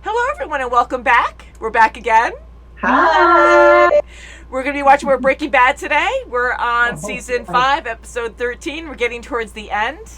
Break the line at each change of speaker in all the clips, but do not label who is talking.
Hello, everyone, and welcome back. We're back again.
Hi.
We're going to be watching more Breaking Bad today. We're on season 5, episode 13. We're getting towards the end.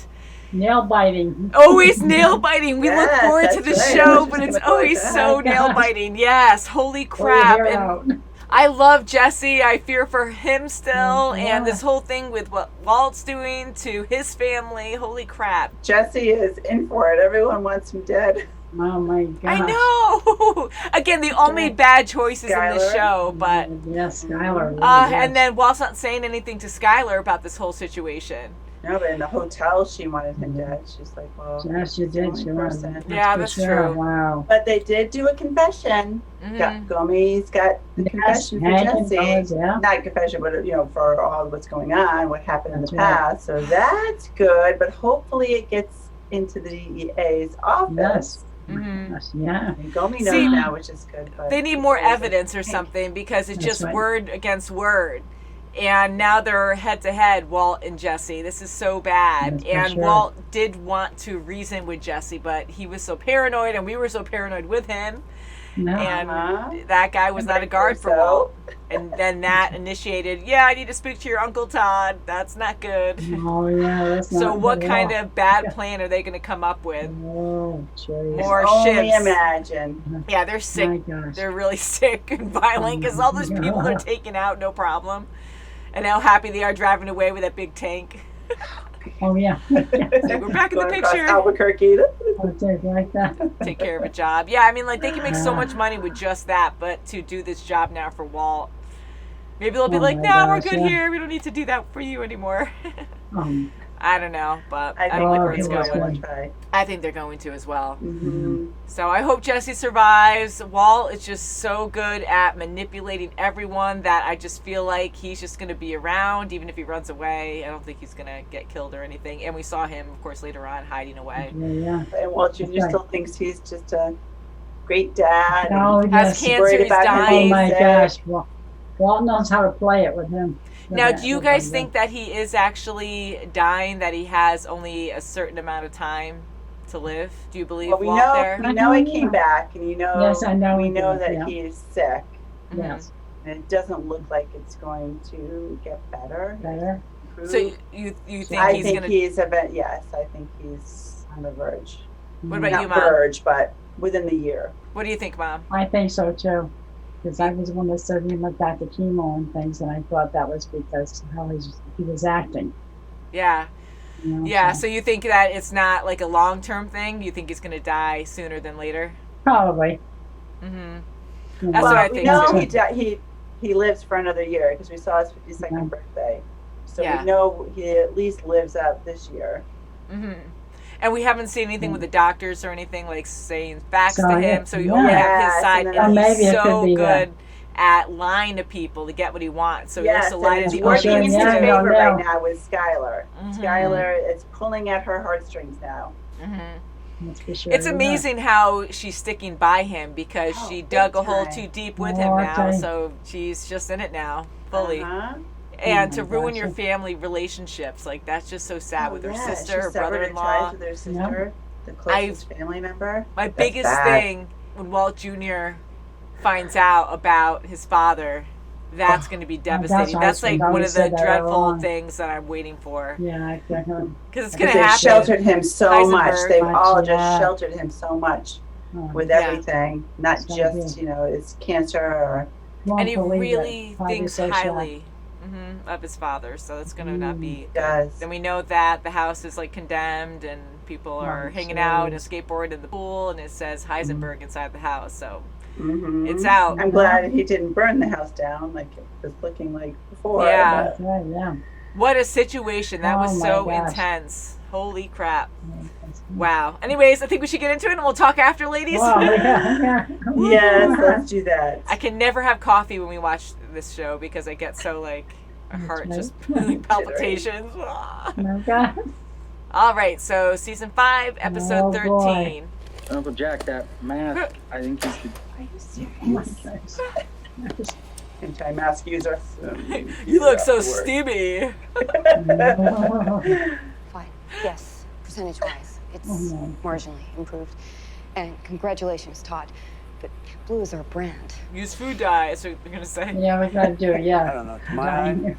Nail biting.
Always nail biting. We look forward to the
right.
show, but it's always so nail biting. Yes, holy crap. And I love Jesse. I fear for him still. And this whole thing with what Walt's doing to his family. Holy crap.
Jesse is in for it. Everyone wants him dead.
Oh my God.
I know. Again, they all made bad choices in the show, but
yes, Skylar. Really
and then Walt's not saying anything to Skylar about this whole situation.
No, but in the hotel, she wanted him dead. She's like, well,
yeah, she did. She
person.
Yeah, that's true.
Wow.
But they did do a confession. Gomi's got the confession for Jesse. Not confession, but for all what's going on, what happened in the past. So that's good. But hopefully, it gets into the DEA's office.
Yes.
Yeah. And Gomi knows now, which is good. But
they need more evidence or something because it's just word against word. And now they're head to head, Walt and Jesse. This is so bad. And Walt did want to reason with Jesse, but he was so paranoid, and we were so paranoid with him. And that guy was not a guard for Walt. And then that initiated, I need to speak to your Uncle Todd. That's not good.
Oh, yeah, that's not
So what kind of bad plan are they going to come up with?
Oh, jeez.
More ships.
Only imagine.
Yeah, they're sick. They're really sick and violent because all those people are taken out, no problem. And how happy they are driving away with that big tank.
Oh, yeah.
We're back in the picture.
Albuquerque.
Like that.
Take care of a job. Yeah, I mean, like, they can make so much money with just that, but to do this job now for Walt, maybe they'll be like, no, we're good here. We don't need to do that for you anymore. I don't know, but I don't like where it's going. I think they're going to as well. So I hope Jesse survives. Walt is just so good at manipulating everyone that I just feel like he's just going to be around, even if he runs away. I don't think he's going to get killed or anything. And we saw him, of course, later on hiding away.
And Walt Jr. still thinks he's just a great dad.
Has cancer, he's dying.
Oh my gosh. Walt knows how to play it with him.
Now, do you guys think that he is actually dying, that he has only a certain amount of time to live? Do you believe Walt there?
We know he came back, and
yes, I know
we know that he is sick.
Yes.
And it doesn't look like it's going to get better.
So you think he's going
to... Yes, I think he's on the verge.
What about you, Mom?
Not verge, but within the year.
What do you think, Mom?
I think so, too. Because I was the one that said he went back to chemo and things, and I thought that was because how he was acting.
Yeah. So you think that it's not like a long-term thing? You think he's going to die sooner than later?
Probably.
That's what I think.
No, he lives for another year because we saw his 52nd birthday. So we know he at least lives out this year.
And we haven't seen anything with the doctors or anything like saying facts to him, so we only have his side, and he's so good at lying to people to get what he wants. So he has to lie to the audience.
His favorite right now is Skylar. Skylar is pulling at her heartstrings now.
It's amazing how she's sticking by him because she dug a hole too deep with him now, so she's just in it now, fully. And to ruin your family relationships, like that's just so sad with her sister, her brother-in-law.
With her sister, the closest family member.
My biggest thing when Walt Jr. finds out about his father, that's going to be devastating. That's like one of the dreadful things that I'm waiting for.
Yeah, exactly.
Because it's going to happen.
They've sheltered him so much. They've all just sheltered him so much with everything, not just his cancer or.
And he really thinks highly of his father, so it's going to not be good. And we know that the house is like condemned and people are hanging out and a skateboard in the pool, and it says Heisenberg inside the house, so it's out.
I'm glad he didn't burn the house down like it was looking like before.
What a situation. That was so intense. Holy crap. Wow. Anyways, I think we should get into it and we'll talk after, ladies.
Yes, let's do that.
I can never have coffee when we watch this show because I get so like my heart just palpitations. All right, so season 5, episode 13.
Uncle Jack, that mask, I think you should...
Are you serious? Anti-mask user.
You look so steamy.
Fine. Yes, percentage-wise, it's marginally improved. And congratulations, Todd. But blue is our brand.
Use food dye, is what you're gonna say.
Yeah, we gotta do it, yeah.
I don't know. To my eye,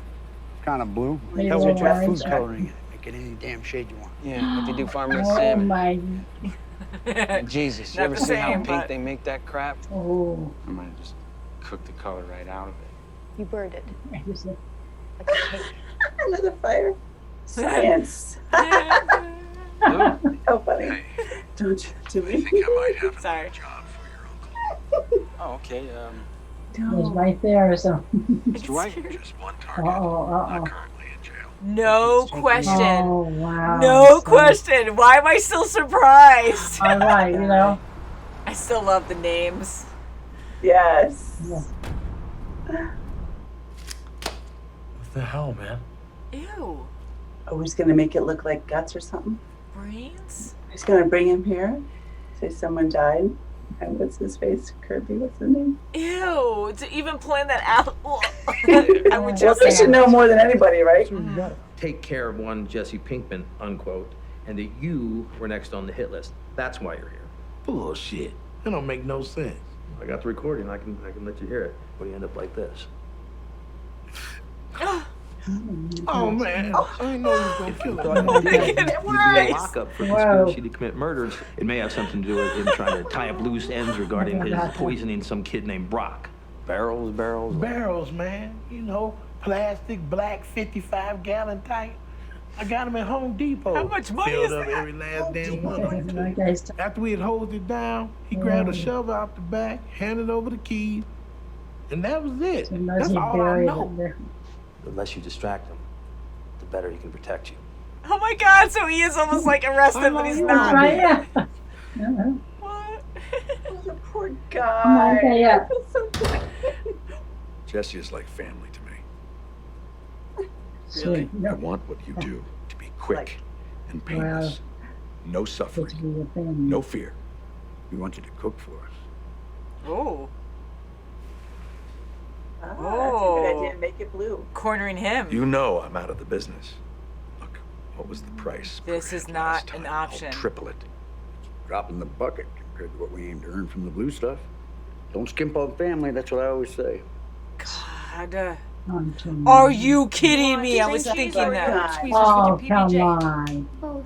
kind of blue.
Maybe
Hell with your
orange.
food coloring in it. Make it any damn shade you want.
Yeah, if they do farmless
Oh
salmon.
my,
Jesus, you
Not
ever
the
see how
same,
pink
but-
they make that crap?
oh.
I might have just cooked the color right out of it.
You burned it
I just-
like a cake.
Another fire. Science. How funny. Don't you do
I
me.
think I might have
Sorry.
a job for your uncle.
Oh, okay.
It's
Don't.
right there, so.
Mr. White.
Just one
Uh-oh,
target. Not
uh-oh.
currently in jail.
No question.
Oh, wow.
No
So-
question. Why am I still surprised?
All right, you know.
I still love the names.
Yes.
Yeah.
What the hell, man?
Ew.
Oh, he's gonna make it look like guts or something.
Brains?
He's gonna bring him here. Say someone died. And what's his face? Kirby, what's his name?
Ew. To even plan that out. I would
Well,
just
they should know more than anybody, right?
Take care of one Jesse Pinkman, unquote, and that you were next on the hit list. That's why you're here.
Bullshit. That don't make no sense.
I got the recording. I can let you hear it. But you end up like this.
Oh, man. I know you gonna kill
Thought
it.
you did.
Make it
You'd be in
worse.
lockup for
Whoa.
conspiracy to commit murders. It may have something to do with him trying to tie up loose ends regarding his poisoning some kid named Brock.
Barrels.
Barrels, man. You know, plastic, black, 55-gallon tank. I got them at Home Depot.
How much money
Filled
is
up
that?
every last damn one.
That guy's-
After we had hosed it down, he grabbed a shovel out the back, handed over the keys, and that was it.
Unless
That's
he
all I
buried
know.
it there.
The less you distract him, the better he can protect you.
Oh my god, so he is almost like arrested, but he's
That's
not.
right, yeah. Uh-huh.
What?
Oh, the poor
Oh,
guy.
okay, yeah.
I feel so bad.
Jesse is like family to me.
Sweet.
I want what you do to be quick and painless. No
Good
suffering,
to be your family.
no fear. We want you to cook for us.
Oh,
Ah, that's a
Oh.
good idea. Make it blue.
cornering him.
You know I'm out of the business. Look, what was the price? per
This is
head
not
last
an
time?
option.
I'll triple it.
Drop in the bucket compared to what we aim to earn from the blue stuff. Don't skimp on family. That's what I always say.
God.
On to-
Are you kidding me? I was thinking
Poor
that.
guy.
Oh, come on.
Both.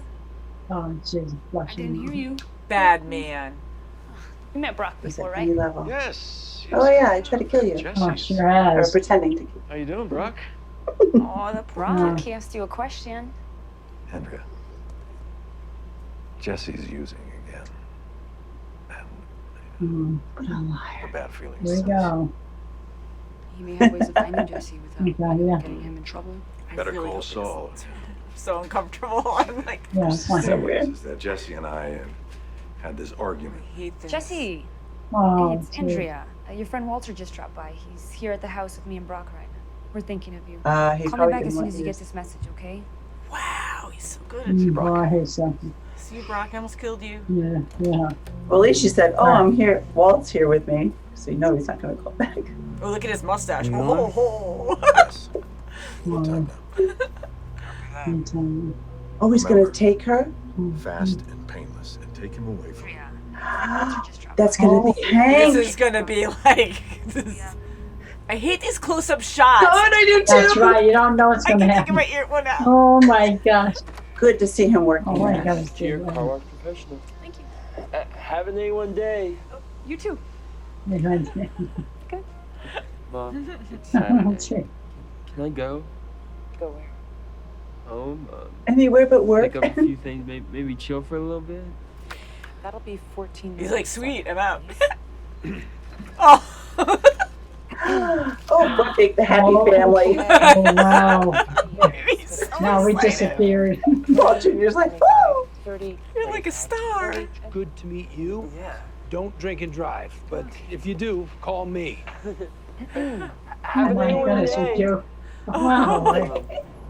Oh, she's blushing.
you.
Bad man.
You met Brock
He's
before,
at
right?
any level.
Yes.
Oh yeah, I tried to kill you.
Oh,
Jesse's.
sure
Or
has.
pretending to kill
How you doing, Brock?
Oh, the Brock.
Yeah.
He asked you a question.
Andrea. Jesse's using again. And
Mm,
the bad feelings.
here we
since.
go.
He may have ways of finding Jesse without
Okay, yeah.
getting him in trouble.
I
Better
really
call
hope he
Saul.
doesn't. I'm so uncomfortable. I'm like,
Yeah,
So weird.
Is that Jesse and I had this argument.
I hate this.
Jesse,
Oh,
hey, it's
gee.
Andrea. Your friend Walter just dropped by. He's here at the house with me and Brock right now. We're thinking of you.
He
Call me
probably
back
didn't
as soon
want
as you
to
get this message, okay?
Wow, he's so good.
Mm,
Brock.
boy, he's something.
See you, Brock. I almost killed you.
Yeah, yeah.
Well, at least she said, "Oh, I'm here. Walt's here with me." So you know he's not going to call back.
Oh, look at his mustache.
You know
Oh, oh,
Yes. Full
Well,
time now.
I'm telling you.
Oh, he's going to take her.
Fast and painless, and take him away from me.
Walter just dropped
That's
by.
going to be Hank.
This is gonna be like. This. I hate these close-up shots.
Oh, and I do too.
That's right. You don't know what's
I
going
can
to
take
happen.
my ear one out.
Oh my gosh.
Good to see him working.
Oh my
there.
gosh.
Dear car wash professional.
Thank you.
Have an A1 day.
You too.
Mom, it's
Oh,
Saturday.
gee.
Can I go
Go where?
home?
Anywhere but work.
Pick up a few things, maybe chill for a little bit?
That'll be 14
He's
minutes.
like, sweet, I'm out. Oh.
Oh, what big the happy
Oh.
family.
Oh, wow.
He's so
Now we
excited.
disappeared.
Walt Jr.'s like, woo!
30.
You're like a star.
Good to meet you.
Yeah.
Don't drink and drive, but if you do, call me.
Oh my goodness, you do. Wow.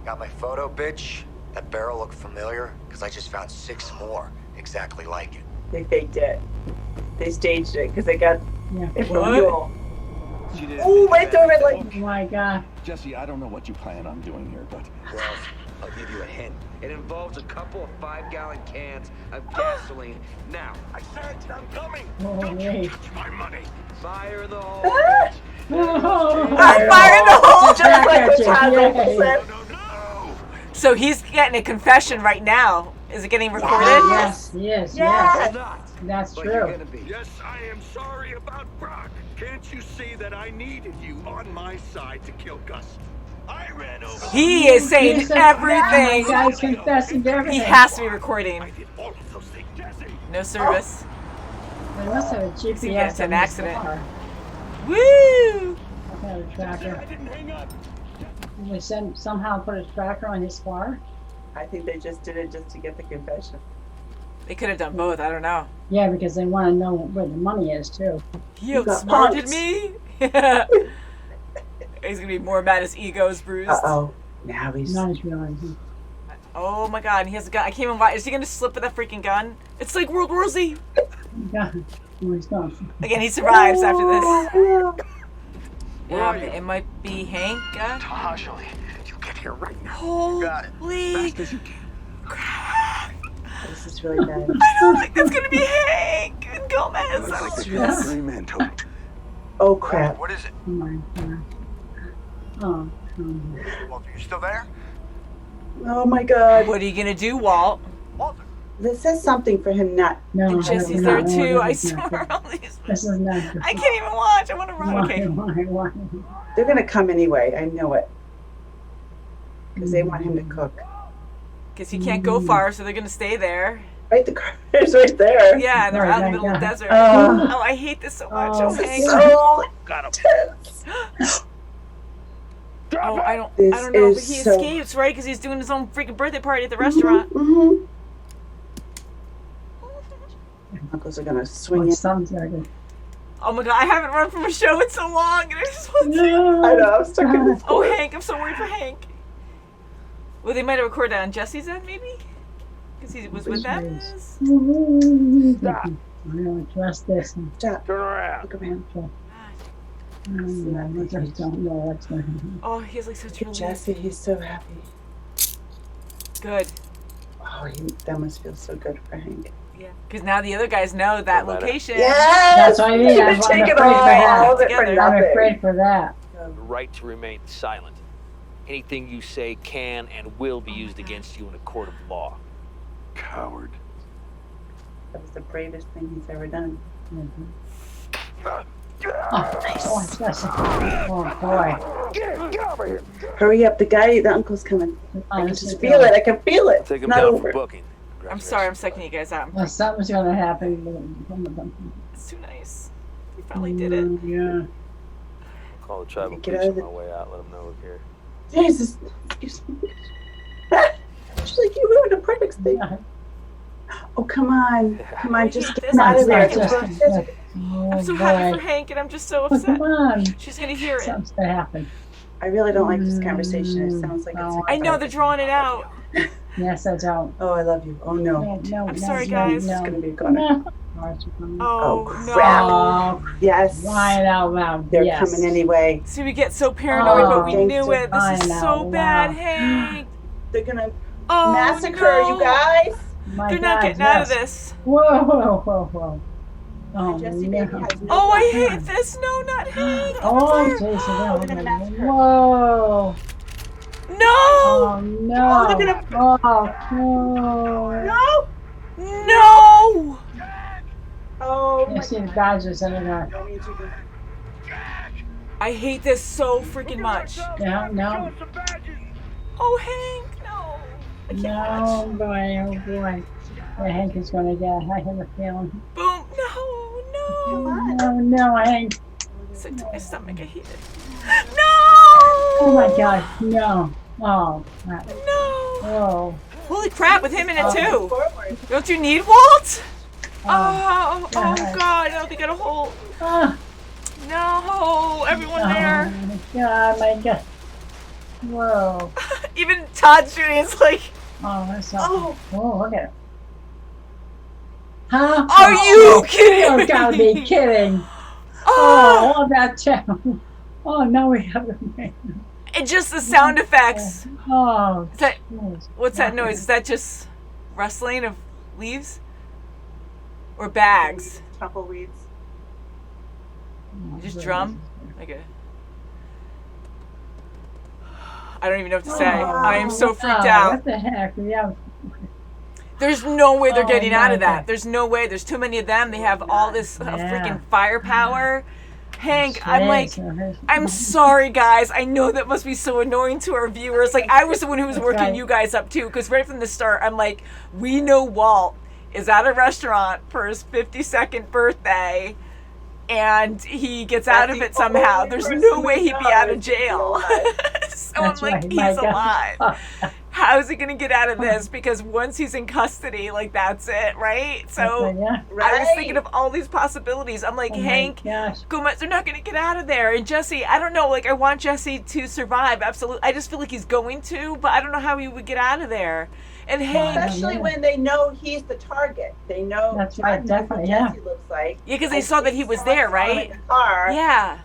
Got my photo, bitch? That barrel looked familiar? Because I just found 6 more exactly like it.
They faked it. They staged it because they got
Yeah.
it from
What?
Yule. Oh, right through it like.
Oh my God.
Jesse, I don't know what you plan on doing here, but
Well,
I'll give you a hint. It involves a couple of 5-gallon cans of gasoline. Now, I said I'm coming. Don't you touch my money. Fire in the hole, bitch.
Fire in the hole!
Just like the child said.
So he's getting a confession right now. Is it getting recorded?
Yes, yes, yes.
Not.
That's
But
true.
you're gonna be.
Yes, I am sorry about Brock. Can't you see that I needed you on my side to kill Gus? I ran over.
He is saying everything.
The guy's confessing to everything.
He has to be recording.
I did all of those things, Jesse.
No service.
They must have a
He gets
GPS
an
in his
accident.
car.
Woo!
Some kind of tracker.
I didn't hang up.
Did they somehow put a tracker on his car?
I think they just did it just to get the confession.
They could have done both. I don't know.
Yeah, because they want to know where the money is too.
He
You got
outsmarted
punked.
me. He's gonna be more mad. His ego's bruised.
Uh-oh. Now he's...
Now he's realizing.
Oh my god, and he has a gun. I can't even watch. Is he gonna slip with a freaking gun? It's like World War Z.
Yeah. Oh, he's gone.
Again, he survives after
Oh,
this. It might be Hank.
Ashley, you get here right now.
Holy
Fast as you can.
crap!
this is really bad.
I don't think that's gonna be Hank and Gomez.
Looks like the
Yes.
3 men told.
Oh, crap.
What is it?
Oh my god. Oh.
Walter, you still there?
Oh, my God.
What are you gonna do, Walt?
Walter.
This is something for him not...
No,
And Jesse's there too. I
this is not
swear.
good.
All these.
This is not good.
I can't even watch. I want to run. Okay.
Why?
They're going to come anyway. I know it. Because they want him to cook.
Because he can't go far, so they're gonna stay there.
Right, the car is right there.
Yeah, and they're
Right,
out in the middle of the
right,
desert.
yeah.
Oh, I hate this so much.
Oh,
Oh, Hank.
So
Got him.
intense.
Oh, I don't
This
know, but
is
he
so-
escapes, right? Because he's doing his own freaking birthday party at the restaurant.
Mm-hmm. Uncles are going to swing in.
Sounds like it.
Oh my god, I haven't run from a show in so long, and I just want to.
I know, I'm stuck in this
Oh,
corner.
Hank, I'm so worried for Hank. Well, they might have recorded that on Jesse's end, maybe? Because he was with them?
I don't trust this.
Stop.
Turn around.
Look around.
I just don't know what's going on.
Oh, he has like such relief.
Jesse, he's so happy.
Good.
Oh, that must feel so good for Hank.
Yeah. Because now the other guys know that location.
Yes!
That's what I mean.
You've
I'm
been taking
afraid for that.
all of it for
Together.
I'm
nothing.
afraid for that.
The right to remain silent. Anything you say can and will be used against you in a court of law.
Coward.
That was the bravest thing he's ever done.
Oh, nice. Oh, boy.
Get over here.
Hurry up, the uncle's coming. I can
Honestly,
just feel it. I can feel it.
Take
It's
him
not
down
over.
for booking.
I'm sorry, I'm sucking you guys out.
Well, something's going to happen.
It's too nice. We finally did it.
Yeah.
Call the tribal
Get
police
out
on
of the-
my way out. Let them know we're here.
Jesus. Excuse me. She's like, you ruined a perfect thing. Oh, come on. Come on, just get him out of there.
I'm so happy for Hank, and I'm just so upset.
Come on.
She's gonna hear it.
Something's going to happen.
I really don't like this conversation. It sounds like it's...
I know they're drawing it out.
Yes, I don't.
Oh, I love you. Oh, no.
I'm sorry, guys.
It's going to be a goner.
No.
Oh,
crap.
Oh,
Yes.
crying out loud.
They're
yes.
coming anyway.
See, we get so paranoid, but we
thanks
knew
for
it. This is
crying
so
out
bad,
loud.
Hank.
They're going to
Oh,
massacre
no.
you guys.
My
They're not
God,
getting out of
yes.
this.
Whoa. Oh,
Jesse
no.
baby has no
Oh, I
weapon.
hate this. No, not Hank.
Oh,
Over.
Jason.
They're gonna massacre.
Whoa.
No.
Oh, no.
they're gonna-
Oh, no.
No.
No.
Oh,
You
my
see the badgers in there.
I hate this so freaking much.
Yeah, no.
Oh, Hank, no. I can't
No,
watch.
boy, oh, boy. Yeah, Hank is going to get. I have a feeling.
Boom. No.
No, Hank.
Sick to my stomach. I hate it. No.
Oh, my God. No. Oh, crap.
No.
Oh.
Holy crap, with him in it too.
Forward.
Don't you need Walt? Oh,
God.
God. No, they got a hole.
Oh,
No. Everyone there.
my God, my God. Whoa.
Even Todd shooting is like,
Oh, that's not. Oh, look at it. Huh?
are you kidding
You gotta
me?
be kidding.
Oh.
Oh, all that town. Oh, no, we have a man.
And just the sound effects.
Oh,
What's that noise? Is that just rustling of leaves? Or bags?
Tumbleweeds.
Just drum? Like a... I don't even know what to say. I am so freaked out.
What the heck? Yeah.
There's no way they're getting out of
my
that.
God.
There's no way. There's too many of them. They have all this freaking firepower. Hank, I'm like, I'm sorry, guys. I know that must be so annoying to our viewers. Like, I was the one who was working you guys up, too, because right from the start, I'm like, we know Walt is at a restaurant for his 52nd birthday, and he gets out of it somehow. There's no way he'd be out of jail. So I'm like, he's alive. How is he going to get out of this? Because once he's in custody, like, that's it, right? So I was thinking of all these possibilities. I'm like, Hank, Gomez, they're not going to get out of there. And Jesse, I don't know. Like, I want Jesse to survive. Absolutely. I just feel like he's going to, but I don't know how he would get out of there. And Hank,
especially when they know he's the target. They know
that's right, definitely,
Jesse looks like.
Yeah, because they saw that he was there, right?
In the car,
yeah.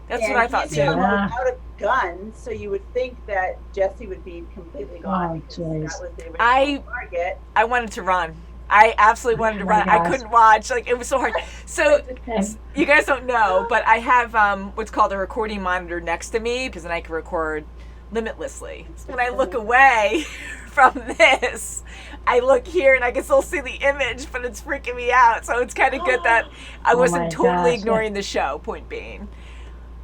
That's what I thought, too.
Without a gun, so you would think that Jesse would be completely gone. That was the original target.
I wanted to run. I absolutely wanted to run. I couldn't watch. Like, it was so hard. So, you guys don't know, but I have what's called a recording monitor next to me, because then I can record limitlessly. So when I look away from this, I look here and I can still see the image, but it's freaking me out. So it's kind of good that I wasn't totally ignoring the show, point being.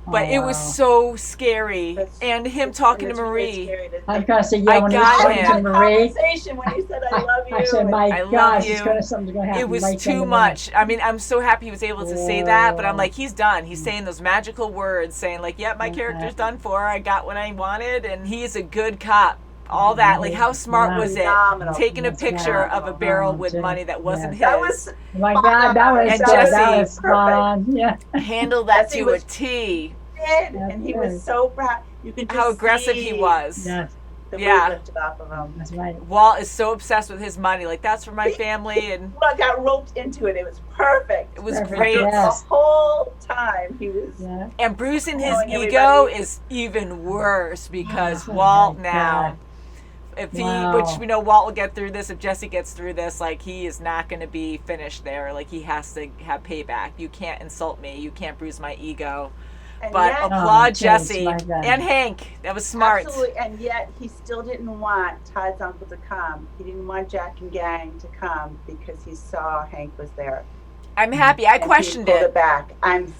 But it was so scary. And him talking to Marie.
I was going to say, yeah, when he was talking to Marie.
When you said, I love you.
I said, my
I
gosh,
love you.
something's going to happen.
It was
right
too much. I mean, I'm so happy he was able to say that, but I'm like, he's done. He's saying those magical words, saying like, yep, my character's done for. I got what I wanted, and he's a good cop. All that, like, how smart was it? Taking a picture of a barrel with money that wasn't his.
That was,
oh my God, that was
and
so,
Jesse
that was fun. Yeah.
handled that to a T.
And he was so proud. You could just
how aggressive he was.
Yes.
The weight lifted off of him.
That's right.
Walt is so obsessed with his money. Like, that's for my family. And
I got roped into it. It was perfect.
It was great.
Yes. The whole time he was.
Yeah.
And bruising his ego is even worse because Walt now, if he, which we know Walt will get through this, if Jesse gets through this, like, he is not going to be finished there. Like, he has to have payback. You can't insult me. You can't bruise my ego. But
yet,
applaud Jesse and Hank. That was smart.
Absolutely, and yet he still didn't want Todd's uncle to come. He didn't want Jack and gang to come because he saw Hank was there.
I'm happy. I questioned
he pulled it back. I'm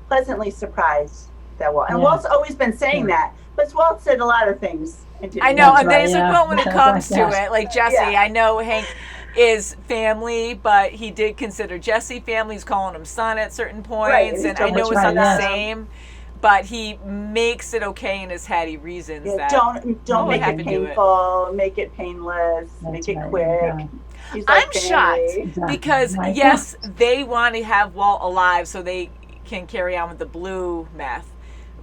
pleasantly surprised that Walt. And Walt's always been saying that. But Walt said a lot of things.
I know, and then he's like, well, when it comes to it, like Jesse, I know Hank is family, but he did consider Jesse family. He's calling him son at certain points, and I know it's not the same, but he makes it okay in his head. He reasons that.
Don't make it painful, make it painless, make it quick.
I'm shocked because, yes, they want to have Walt alive so they can carry on with the blue meth.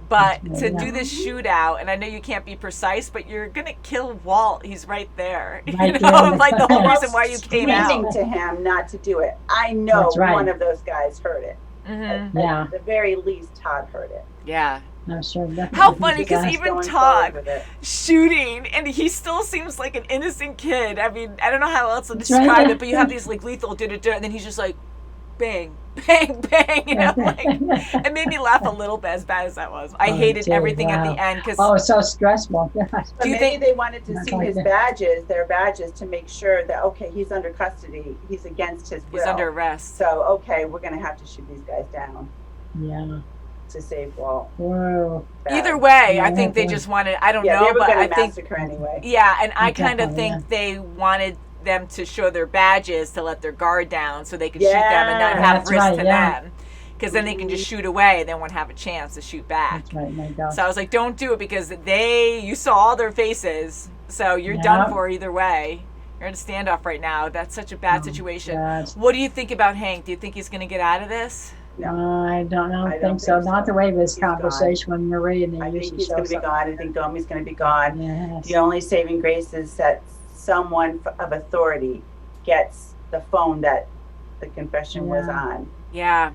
But to do this shootout, and I know you can't be precise, but you're going to kill Walt. He's right there. You know, like the whole reason why you came out.
Screaming to him not to do it. I know one of those guys heard it. At the very least, Todd heard it.
Yeah.
I'm sure.
How funny, because even Todd shooting, and he still seems like an innocent kid. I mean, I don't know how else to describe it, but you have these like lethal and then he's just like, bang, bang, bang. You know, like, it made me laugh a little bit, as bad as that was. I hated everything at the end because
it's so stressful.
Do you think they wanted to see his badges, their badges, to make sure that he's under custody, he's against his will,
he's under arrest.
So we're gonna have to shoot these guys down.
Yeah.
To save Walt.
Whoa.
Either way, I think they just wanted. I don't know,
they were
but I think
massacre anyway.
Yeah, and I kind of think they wanted them to show their badges to let their guard down so they could shoot them and not have risk to them, because then they can just shoot away. They won't have a chance to shoot back.
That's right, my God.
So I was like, don't do it, because you saw all their faces, so you're done for either way. You're in a standoff right now. That's such a bad situation. What do you think about Hank? Do you think he's going to get out of this?
No, I don't think so. Not the way this conversation with Marie and
I think he's going to be gone. I think Domi's going to be gone.
Yes.
The only saving grace is that someone of authority gets the phone that the confession was on.
Yeah.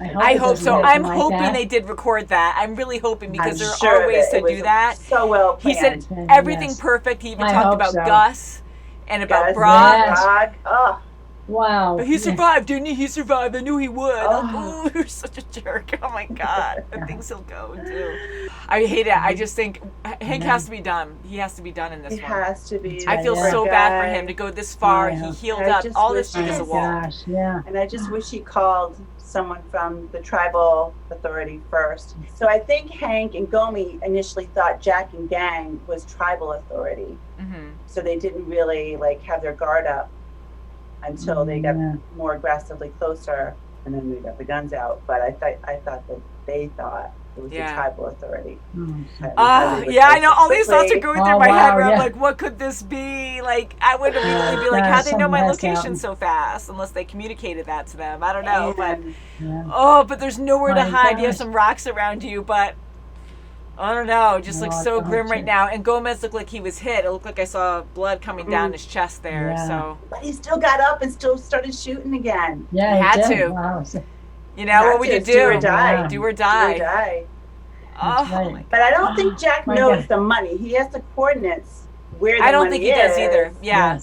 I hope so. I'm hoping they did record that. I'm really hoping because there are ways to do that.
So well planned.
He said everything perfect. He even talked about Gus and about Brock.
Oh.
Wow.
But he survived, didn't he? He survived. I knew he would. Oh, you're such a jerk. Oh my God. The things he'll go and do. I hate it. I just think Hank has to be done. He has to be done in this one.
He has to be.
I feel so bad for him to go this far. He healed up all this because of Walt.
Gosh, yeah.
And I just wish he called someone from the tribal authority first. So I think Hank and Gomi initially thought Jack and gang was tribal authority. So they didn't really like have their guard up until they got more aggressively closer, and then we got the guns out. But I thought that they thought it was the tribal authority.
Yeah, I know. All these thoughts are going through my head where I'm like, what could this be? Like, I would immediately be like, how'd they know my location so fast? Unless they communicated that to them. I don't know. But there's nowhere to hide. You have some rocks around you, but I don't know. It just looks so grim right now. And Gomez looked like he was hit. It looked like I saw blood coming down his chest there. So,
but he still got up and still started shooting again.
Yeah,
he had to.
Wow.
You know, what would you do?
Do or die.
Do or die.
Do or die.
Oh,
but I don't think Jack knows the money. He has the coordinates where the money is.
I don't think he does either. Yeah.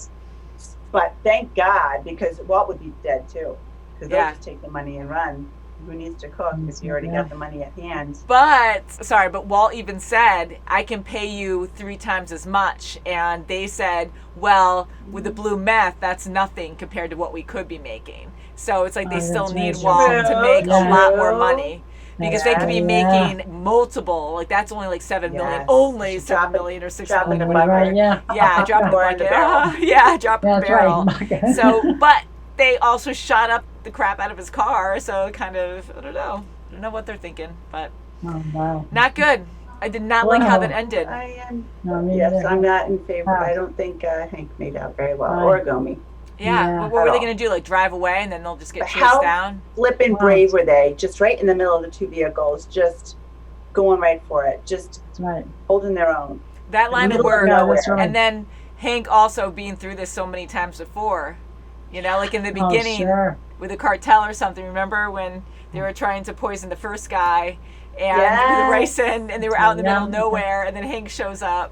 But thank God, because Walt would be dead too. Because they'll just take the money and run. Who needs to cook if you already got the money at hand?
But Walt even said, I can pay you 3 times as much. And they said, well, with the blue meth, that's nothing compared to what we could be making. So it's like they still need Walt to make a lot more money. Because they could be making multiple, like that's only like 7 million, only 7 million or 6 million. Yeah, drop the bucket. Drop the barrel. So, but they also shot up the crap out of his car, so kind of, I don't know what they're thinking, but not good. I did not like how that ended.
I'm not in favor. I don't think Hank made out very well, or Gomi.
What were they going to do? Like drive away and then they'll just get chased down?
Flippin' brave were they? Just right in the middle of the 2 vehicles, just going right for it, just holding their own.
That line of work, and then Hank also being through this so many times before. You know, like in the beginning with the cartel or something. Remember when they were trying to poison the first guy and with ricin, and they were out in the middle of nowhere, and then Hank shows up,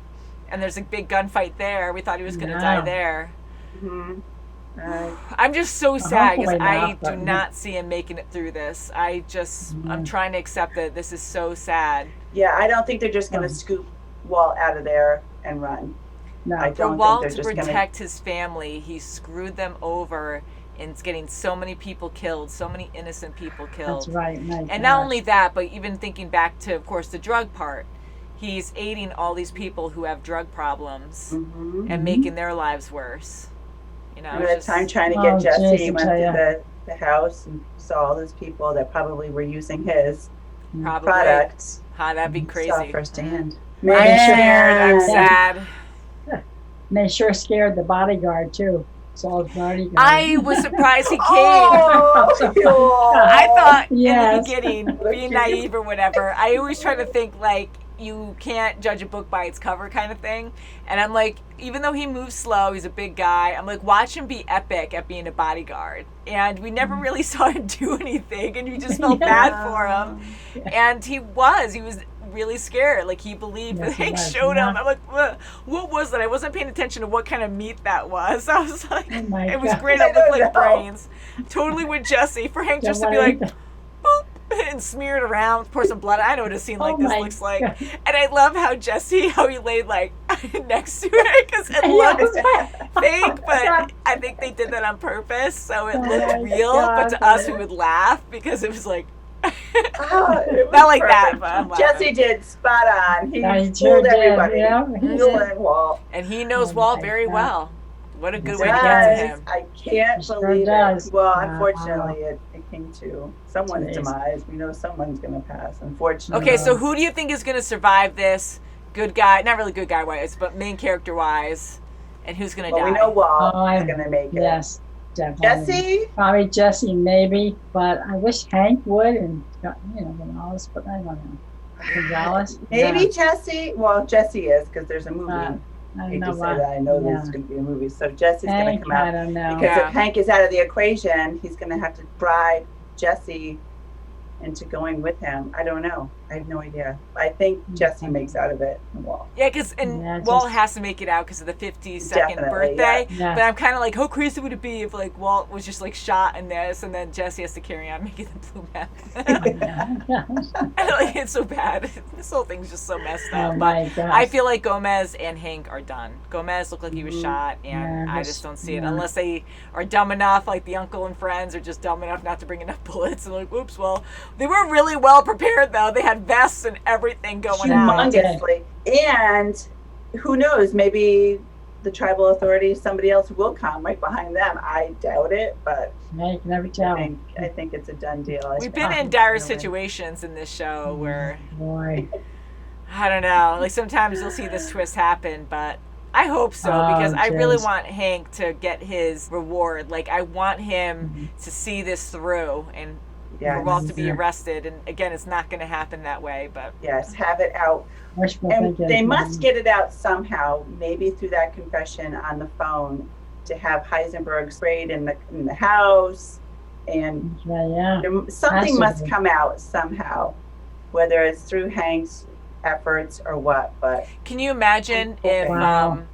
and there's a big gunfight there. We thought he was going to die there. I'm just so sad because I do not see him making it through this. I'm trying to accept that this is so sad.
Yeah, I don't think they're just going to scoop Walt out of there and run. No, I don't
for Walt to protect his family, he screwed them over in getting so many people killed, so many innocent people killed.
That's right.
And not only that, but even thinking back to, of course, the drug part. He's aiding all these people who have drug problems and making their lives worse. You know,
at the time trying to get Jesse, went to the house and saw all those people that probably were using his products.
That'd be crazy.
Saw firsthand.
I'm scared. I'm sad.
They sure scared the bodyguard too. Saul's bodyguard.
I was surprised he came. I thought in the beginning, being naive or whatever, I always try to think like you can't judge a book by its cover kind of thing. And I'm like, even though he moves slow, he's a big guy, I'm like, watch him be epic at being a bodyguard. And we never really saw him do anything, and you just felt bad for him. And he was really scared. Like he believed that Hank showed him. I'm like, what was that? I wasn't paying attention to what kind of meat that was. I was like, it was great. It looked like brains. Totally with Jesse. For Hank just to be like, boop, and smear it around, pour some blood. I know what a scene like this looks like. And I love how Jesse, how he laid like next to it because it looked fake, but I think they did that on purpose. So it looked real, but to us we would laugh because it was like, not like that, but
Jesse did spot on. He fooled everybody. Walt.
And he knows Walt very well. What a good way to get to him.
I can't believe it. Well, unfortunately, it came to someone's demise. We know someone's going to pass, unfortunately.
Okay, so who do you think is going to survive this? Good guy, not really good guy wise, but main character wise, and who's going to die?
We know Walt is going to make it.
Yes. Definitely.
Jesse?
Probably Jesse, maybe, but I wish Hank would, and Gonzalez, but I don't know. Gonzalez?
Maybe Jesse. Well, Jesse is because there's a movie. I know there's going to be a movie, so Jesse's going to come out.
I don't know.
Because if Hank is out of the equation, he's going to have to bribe Jesse into going with him. I don't know. I have no idea. I think Jesse makes out of it. Walt.
Yeah, because Walt has to make it out because of the 52nd birthday.
Yeah.
But I'm kind of like, how crazy would it be if like Walt was just like shot in this, and then Jesse has to carry on making the blue meth? Like, it's so bad. This whole thing's just so messed up. But I feel like Gomez and Hank are done. Gomez looked like he was shot, and I just don't see it unless they are dumb enough, like the uncle and friends are just dumb enough not to bring enough bullets. And like, oops, well, they were really well prepared though. They had vests and everything going on.
Humongously. And who knows, maybe the tribal authorities, somebody else will come right behind them. I doubt it, but
you can never tell.
I think it's a done deal.
We've been in dire situations in this show where, I don't know, like sometimes you'll see this twist happen, but I hope so, because I really want Hank to get his reward. Like, I want him to see this through and for Walt to be arrested. And again, it's not going to happen that way, but
yes, have it out. And they must get it out somehow, maybe through that confession on the phone, to have Heisenberg sprayed in the house, and something must come out somehow, whether it's through Hank's efforts or what. But
can you imagine if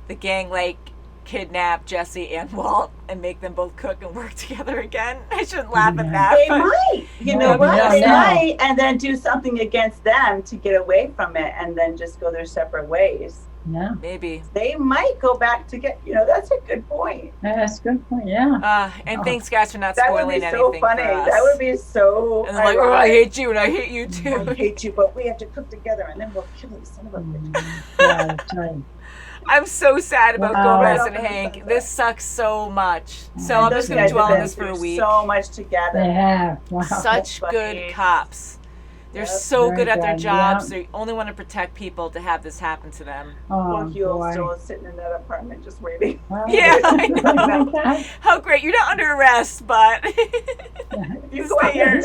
the gang like kidnap Jesse and Walt and make them both cook and work together again? I shouldn't laugh at that.
They might. You know what? They might, and then do something against them to get away from it, and then just go their separate ways.
Yeah.
Maybe.
They might go back to get, that's a good point.
That's a good point, yeah.
And thanks, guys, for not spoiling anything. That would be so funny.
That would be so.
And they're like, oh, I hate you, and I hate you too.
I hate you, but we have to cook together, and then we'll kill you, son of a bitch.
Yeah, that's right.
I'm so sad about Gomez and Hank. This sucks so much. So I'm just going to dwell on this for a week.
So much together.
They have. Wow.
Such good cops. They're so good at their jobs. They only want to protect people to have this happen to them.
Poor Huel still is sitting in that apartment just waiting.
Yeah, I know. How great. You're not under arrest, but
you stay here.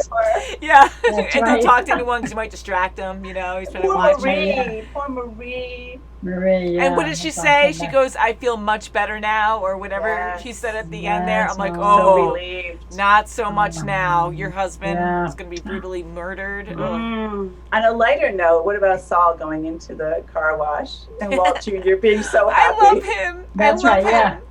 Yeah. And don't talk to anyone because you might distract him. He's trying to watch you.
Poor Marie.
Marie,
and what did she say? She goes, I feel much better now, or whatever she said at the end there. I'm like,
so
not so much now. Your husband is going to be brutally murdered.
On a lighter note, what about Saul going into the car wash and Walt Jr. being so happy?
I love him.
That's
I love
right,
him.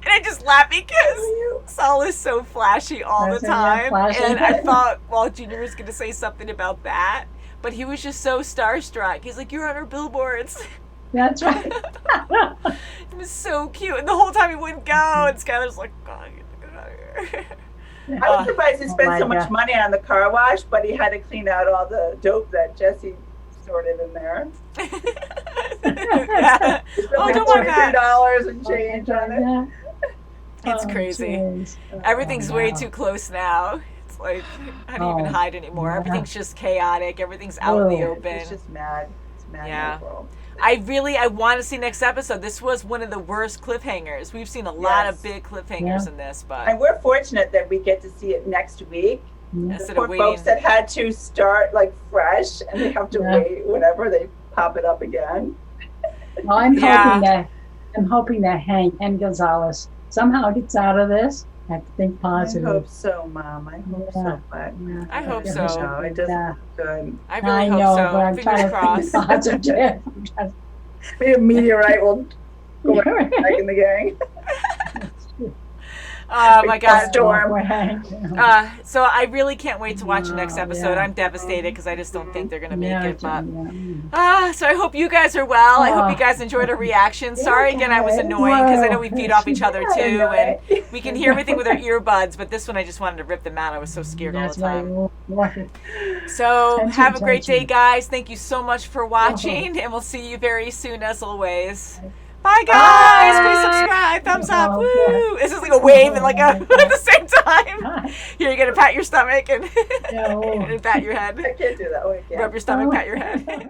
And I just laugh because Saul is so flashy all the time. And I thought Walt Jr. was going to say something about that. But he was just so starstruck. He's like, you're on our billboards.
That's right.
It was so cute. And the whole time he wouldn't go. And Skylar's like, God, get out of here.
I was surprised he spent so much money on the car wash, but he had to clean out all the dope that Jesse sorted in there.
Yeah.
Oh, don't want that. $23 and change on it.
It's crazy. Everything's way too close now. It's like, I don't even hide anymore. Everything's just chaotic. Everything's out in the open.
It's just mad. It's mad in the world.
I want to see next episode. This was one of the worst cliffhangers. We've seen a lot of big cliffhangers in this, but
and we're fortunate that we get to see it next week.
Instead
the
of
poor folks that had to start like fresh and they have to wait whenever they pop it up again.
Well, I'm hoping that Hank and Gonzalez somehow gets out of this. I have to think positive.
I hope so, Mom. I hope so, but
I hope so.
No, it doesn't look good.
I really hope so.
But I'm
Fingers crossed.
Positive.
Maybe a meteorite will go back in the gang.
Oh my God.
Storm.
So I really can't wait to watch the next episode. I'm devastated because I just don't think they're going to make it. But so I hope you guys are well. I hope you guys enjoyed our reaction. Sorry again, I was annoying because I know we feed off each other too, and we can hear everything with our earbuds. But this one, I just wanted to rip them out. I was so scared all the time. So have a great day, guys. Thank you so much for watching, and we'll see you very soon, as always. Bye, guys. Please subscribe. Thumbs up. Woo. This is like a wave and like a at the same time. Here, you're gonna pat your stomach and, and pat your head.
I can't do that. Oh, I can't.
Rub your stomach, pat your head.